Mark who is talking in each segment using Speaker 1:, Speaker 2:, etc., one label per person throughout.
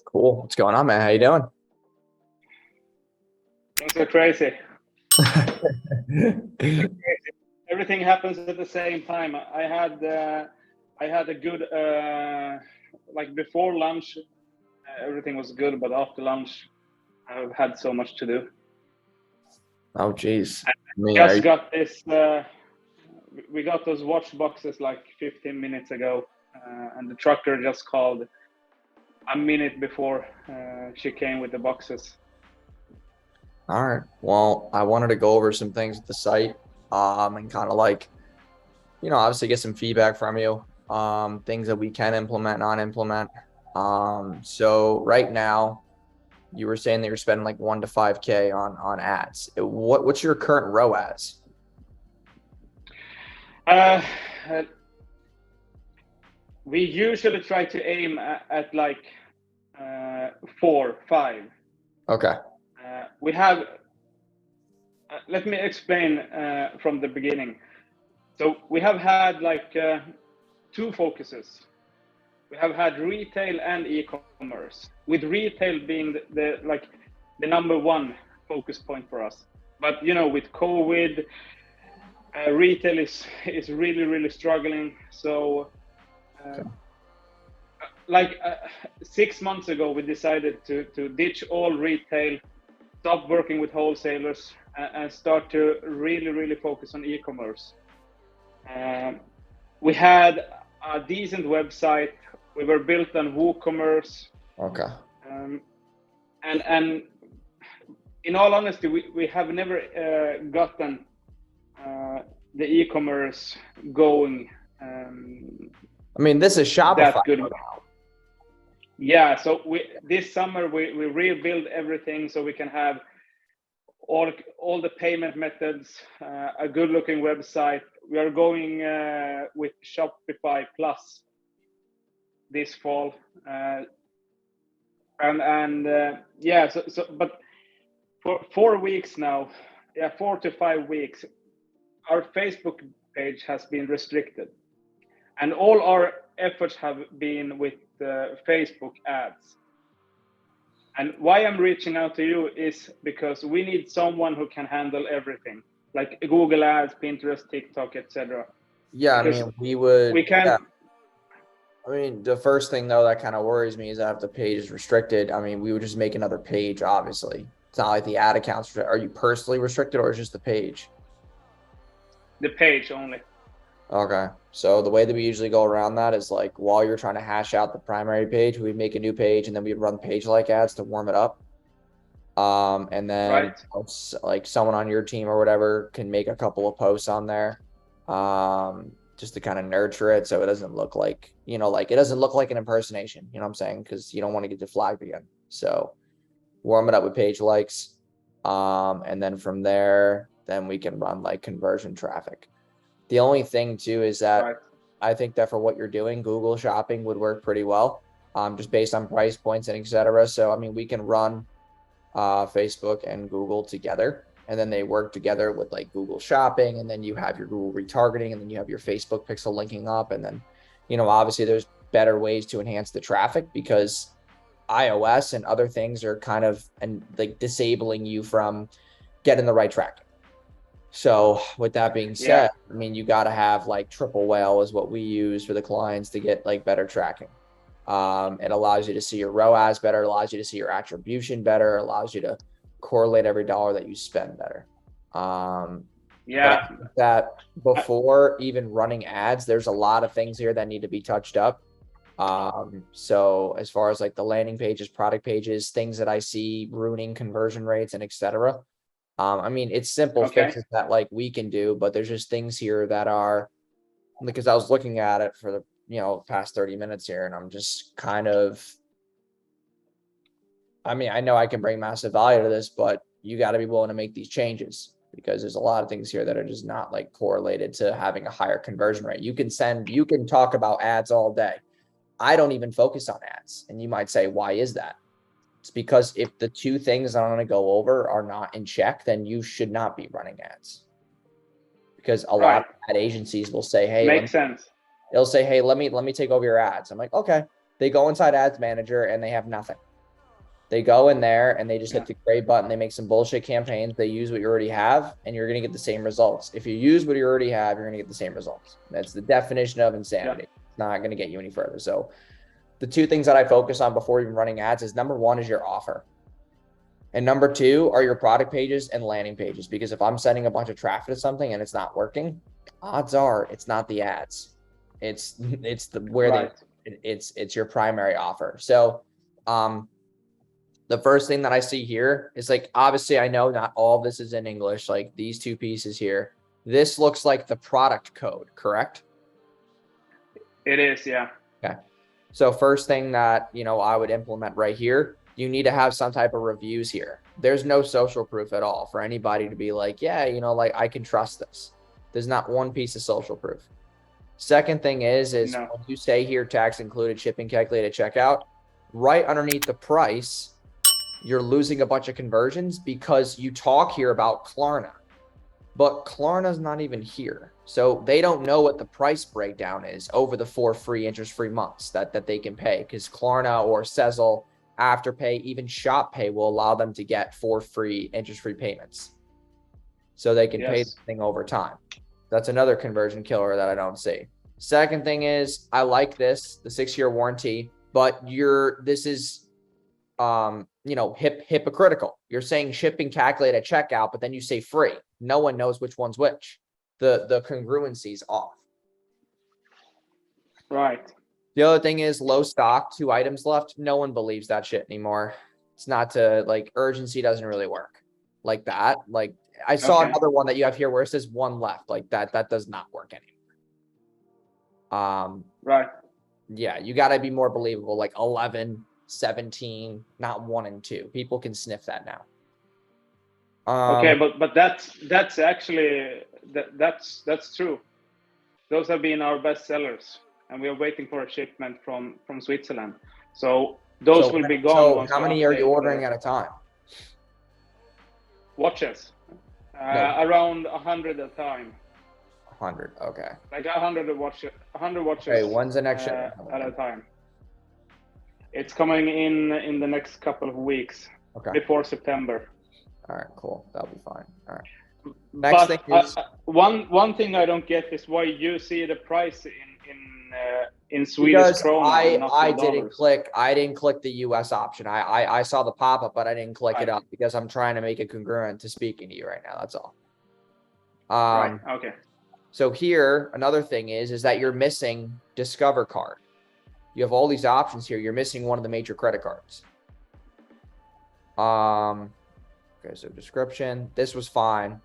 Speaker 1: Cool. What's going on, man? How you doing?
Speaker 2: Things are crazy. Everything happens at the same time. I had a good like before lunch, everything was good, but after lunch, I've had so much to do.
Speaker 1: Oh, geez.
Speaker 2: Just got this. We got those watch boxes like 15 minutes ago, and the trucker just called a minute before she came with the boxes.
Speaker 1: All right. Well, I wanted to go over some things at the site, and kind of like, obviously get some feedback from you, things that we can implement, not implement. So right now, you were saying that you're spending like 1 to 5K on ads. What's your current ROAS?
Speaker 2: We usually try to aim at like 4, 5.
Speaker 1: Okay.
Speaker 2: We have, let me explain from the beginning. So we have had like 2 focuses. We have had retail and e-commerce, with retail being the number 1 focus point for us. But with COVID, retail is really struggling. So like 6 months ago, we decided to ditch all retail, stop working with wholesalers, and start to really focus on e-commerce. We had a decent website. We were built on WooCommerce.
Speaker 1: Okay.
Speaker 2: And in all honesty, we have never gotten the e-commerce going.
Speaker 1: I mean, this is Shopify.
Speaker 2: That good. Yeah, so this summer we rebuild everything so we can have all the payment methods, a good looking website. We are going with Shopify Plus this fall, yeah. So but for 4 weeks now, 4 to 5 weeks, our Facebook page has been restricted, and all our efforts have been with Facebook ads. And why I'm reaching out to you is because we need someone who can handle everything, like Google Ads, Pinterest, TikTok, etc.
Speaker 1: Yeah,
Speaker 2: Because
Speaker 1: I mean, we can.
Speaker 2: Yeah.
Speaker 1: I mean, the first thing though that kind of worries me is that if the page is restricted, I mean, we would just make another page. Obviously, it's not like the ad accounts. Are you personally restricted, or is just the page?
Speaker 2: The page only.
Speaker 1: Okay. So the way that we usually go around that is like while you're trying to hash out the primary page, we'd make a new page and then we'd run page like ads to warm it up. And then like someone on your team or whatever can make a couple of posts on there, just to kind of nurture it. So it doesn't look like, like it doesn't look like an impersonation, you know what I'm saying? Cause you don't want to get flagged again. So warm it up with page likes. And then from there, then we can run like conversion traffic. The only thing too is that I think that for what you're doing, Google Shopping would work pretty well, just based on price points and etc. So I mean, we can run Facebook and Google together, and then they work together with like Google Shopping, and then you have your Google retargeting, and then you have your Facebook pixel linking up, and then obviously there's better ways to enhance the traffic because iOS and other things are kind of like disabling you from getting the right tracking. So with that being said, I mean, you got to have like triple whale is what we use for the clients to get like better tracking. It allows you to see your ROAS better, allows you to see your attribution better, allows you to correlate every dollar that you spend better. That before even running ads, there's a lot of things here that need to be touched up. So as far as like the landing pages, product pages, things that I see ruining conversion rates and etc. I mean, it's simple fixes that like we can do, but there's just things here that are, because I was looking at it for the past 30 minutes here, and I'm just kind of, I mean, I know I can bring massive value to this, but you got to be willing to make these changes because there's a lot of things here that are just not like correlated to having a higher conversion rate. You can talk about ads all day. I don't even focus on ads. And you might say, why is that? It's because if the 2 things I'm going to go over are not in check, then you should not be running ads. Because a lot of ad agencies will say, hey,
Speaker 2: makes sense.
Speaker 1: They'll say, hey, let me take over your ads. I'm like, okay. They go inside Ads Manager and they have nothing. They go in there and they just hit the gray button. They make some bullshit campaigns. They use what you already have, and you're going to get the same results. If you use what you already have, you're going to get the same results. That's the definition of insanity. It's not going to get you any further. So the two things that I focus on before even running ads is number one is your offer. And number two are your product pages and landing pages. Because if I'm sending a bunch of traffic to something and it's not working, odds are it's not the ads. It's your primary offer. So, the first thing that I see here is like, obviously I know not all of this is in English, like these two pieces here. This looks like the product code, correct?
Speaker 2: It is, yeah.
Speaker 1: Okay. So first thing that, I would implement right here, you need to have some type of reviews here. There's no social proof at all for anybody to be like, yeah, like I can trust this. There's not one piece of social proof. Second thing is when you say here, tax included, shipping calculated, checkout, right underneath the price, you're losing a bunch of conversions because you talk here about Klarna, but Klarna's not even here. So they don't know what the price breakdown is over the 4 free interest-free months that they can pay, because Klarna or Sezzle, Afterpay, even ShopPay will allow them to get 4 free interest-free payments. So they can pay the thing over time. That's another conversion killer that I don't see. Second thing is, I like this, the 6-year warranty, but this is hypocritical. You're saying shipping calculated at checkout, but then you say free. No one knows which one's which. The congruency's off.
Speaker 2: Right.
Speaker 1: The other thing is low stock, 2 items left. No one believes that shit anymore. It's not urgency doesn't really work like that. Like I saw another one that you have here where it says 1 left. Like that does not work anymore.
Speaker 2: Right.
Speaker 1: Yeah, you got to be more believable, like 11, 17, not 1 and 2. People can sniff that now.
Speaker 2: Okay, but that's actually that's true. Those have been our best sellers, and we are waiting for a shipment from Switzerland. So those will be gone.
Speaker 1: So how many are you ordering at a time?
Speaker 2: Watches, around 100 at a time.
Speaker 1: 100, okay.
Speaker 2: Like 100 watches. 100 watches.
Speaker 1: Okay, when's the next shipment
Speaker 2: at a time? It's coming in the next couple of weeks. Okay. Before September.
Speaker 1: All right, cool. That'll be fine. All right. Next thing is
Speaker 2: one thing I don't get is why you see the price in Swedish krona.
Speaker 1: Because I didn't click the US option. I saw the pop-up, but I didn't click it up because I'm trying to make it congruent to speaking to you right now. That's all.
Speaker 2: Right. Okay.
Speaker 1: So here, another thing is that you're missing Discover card. You have all these options here. You're missing one of the major credit cards. Okay, so description. This was fine.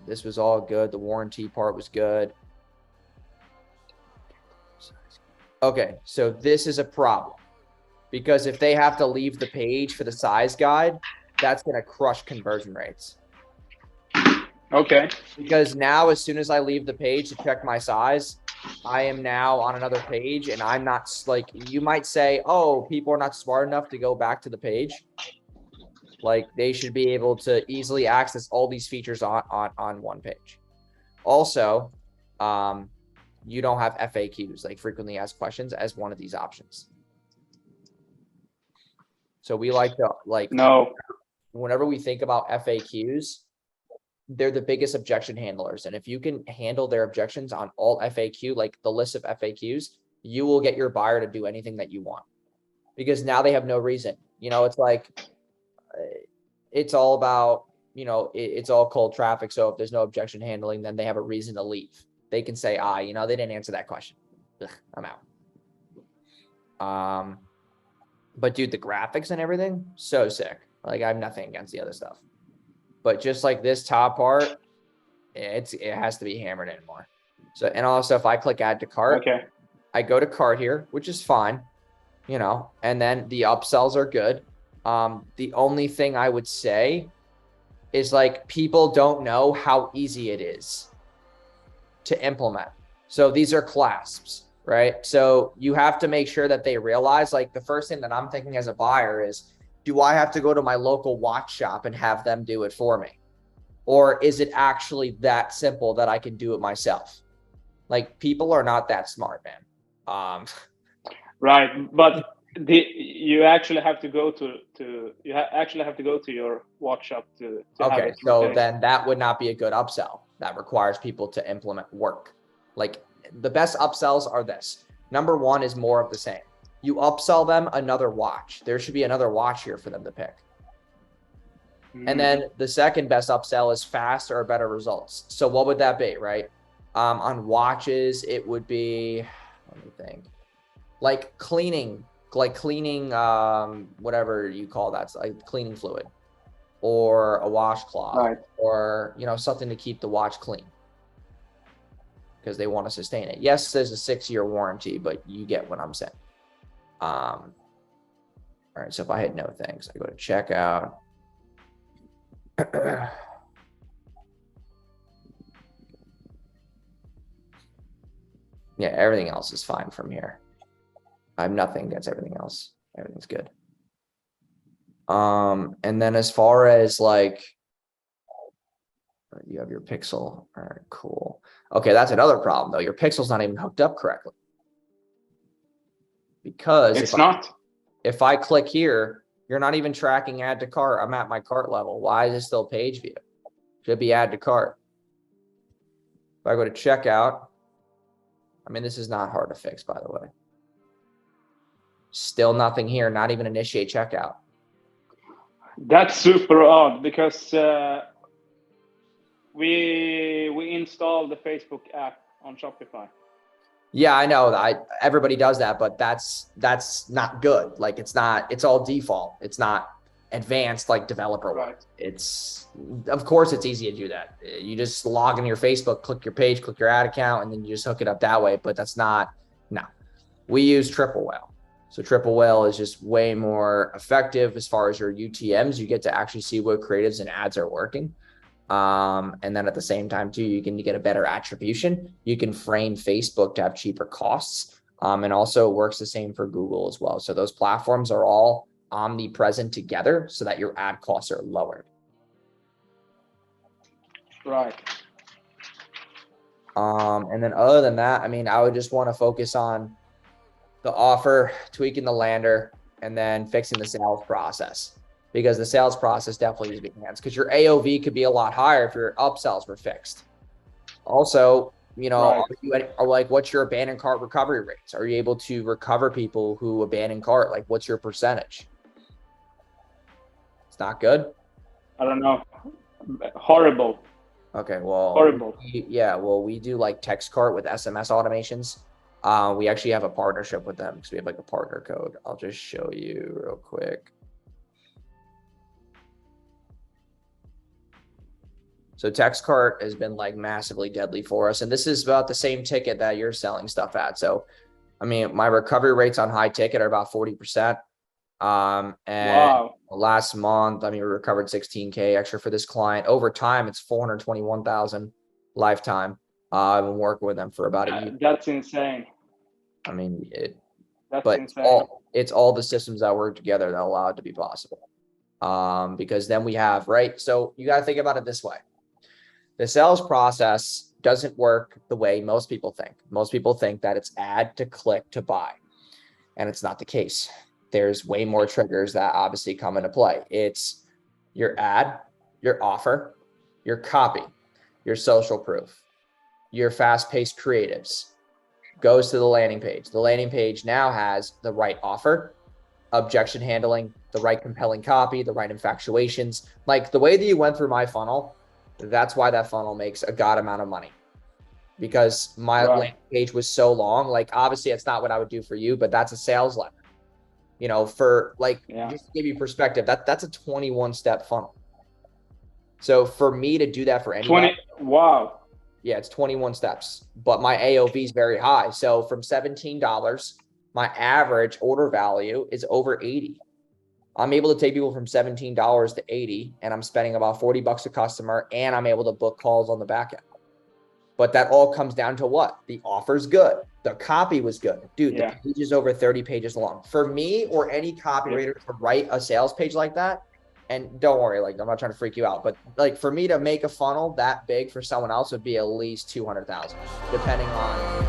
Speaker 1: This was all good. The warranty part was good. Okay, so this is a problem because if they have to leave the page for the size guide, that's going to crush conversion rates.
Speaker 2: Okay.
Speaker 1: Because now as soon as I leave the page to check my size, I am now on another page, and I'm not like, you might say, oh, people are not smart enough to go back to the page. Like they should be able to easily access all these features on one page. Also, you don't have FAQs, like frequently asked questions, as one of these options. So we like to whenever we think about FAQs, they're the biggest objection handlers. And if you can handle their objections on all FAQ, like the list of FAQs, you will get your buyer to do anything that you want, because now they have no reason. It's like, it's all about, it's all cold traffic. So if there's no objection handling, then they have a reason to leave. They can say, they didn't answer that question. Ugh, I'm out. But dude, the graphics and everything, so sick. Like I have nothing against the other stuff, but just like this top part, it has to be hammered in more. So, and also if I click add to cart, I go to cart here, which is fine, and then the upsells are good. The only thing I would say is like, people don't know how easy it is to implement. So these are clasps, right? So you have to make sure that they realize, like the first thing that I'm thinking as a buyer is, do I have to go to my local watch shop and have them do it for me? Or is it actually that simple that I can do it myself? Like people are not that smart, man.
Speaker 2: Right. But You actually have to go to your watch shop to have
Speaker 1: Okay,
Speaker 2: it
Speaker 1: so
Speaker 2: replaced.
Speaker 1: then that would not be a good upsell. That requires people to implement work. Like the best upsells are this. Number one is more of the same. You upsell them another watch. There should be another watch here for them to pick. And then the second best upsell is faster or better results. So what would that be, right? On watches, it would be, let me think, like cleaning, whatever you call that, like cleaning fluid or a washcloth,
Speaker 2: Right.
Speaker 1: or, you know, something to keep the watch clean because they want to sustain it. Yes, there's a 6-year warranty, but you get what I'm saying. All right, so if I hit no thanks, I go to checkout. Yeah, everything else is fine from here. I have nothing against everything else. Everything's good. And then as far as like, you have your pixel. All right, cool. Okay, that's another problem though. Your pixel's not even hooked up correctly. Because if I click here, you're not even tracking add to cart. I'm at my cart level. Why is it still page view? Should be add to cart. If I go to checkout, I mean, this is not hard to fix, by the way. Still nothing here, not even initiate checkout.
Speaker 2: That's super odd because we installed the Facebook app on Shopify.
Speaker 1: Yeah, I know that everybody does that, but that's not good. Like it's all default. It's not advanced like developer work.
Speaker 2: Right.
Speaker 1: It's, of course it's easy to do that. You just log into your Facebook, click your page, click your ad account, and then you just hook it up that way. But that's not, no. We use Triple Whale. So Triple Whale is just way more effective as far as your UTMs. You get to actually see what creatives and ads are working. And then at the same time too, you can get a better attribution. You can frame Facebook to have cheaper costs. And also works the same for Google as well. So those platforms are all omnipresent together so that your ad costs are lowered.
Speaker 2: Right.
Speaker 1: And then other than that, I mean, I would just want to focus on the offer, tweaking the lander, and then fixing the sales process, because the sales process definitely needs to be enhanced, because your AOV could be a lot higher if your upsells were fixed. Also, you know, are like, what's your abandoned cart recovery rates? Are you able to recover people who abandon cart? Like, what's your percentage? It's not good.
Speaker 2: I don't know. Horrible.
Speaker 1: Okay, well,
Speaker 2: horrible.
Speaker 1: Yeah, well, we do like text cart with SMS automations. We actually have a partnership with them because we have like a partner code. I'll just show you real quick. So text cart has been like massively deadly for us. And this is about the same ticket that you're selling stuff at. So, I mean, my recovery rates on high ticket are about 40%. And
Speaker 2: wow.
Speaker 1: Last month, I mean, we recovered 16K extra for this client. Over time, it's 421,000 lifetime. I've been working with them for about a year.
Speaker 2: That's insane.
Speaker 1: I mean,
Speaker 2: that's
Speaker 1: but
Speaker 2: insane.
Speaker 1: It's all the systems that work together that allow it to be possible. Because then we have, right? So you got to think about it this way. The sales process doesn't work the way most people think. Most people think that it's add to click to buy, and it's not the case. There's way more triggers that obviously come into play. It's your ad, your offer, your copy, your social proof, your fast-paced creatives, goes to the landing page. The landing page now has the right offer, objection handling, the right compelling copy, the right infatuations. Like the way that you went through my funnel, that's why that funnel makes a god amount of money, because my landing page was so long. Like obviously it's not what I would do for you, but that's a sales letter. You know, for like, just to give you perspective, that's a 21 step funnel. So for me to do that for anybody,
Speaker 2: wow.
Speaker 1: Yeah, it's 21 steps, but my AOV is very high. So from $17, my average order value is over 80. I'm able to take people from $17 to 80, and I'm spending about 40 bucks a customer, and I'm able to book calls on the back end. But that all comes down to what? The offer's good. The copy was good. Dude, the page is over 30 pages long. For me or any copywriter to write a sales page like that, and don't worry, like I'm not trying to freak you out, but like for me to make a funnel that big for someone else would be at least 200,000, depending on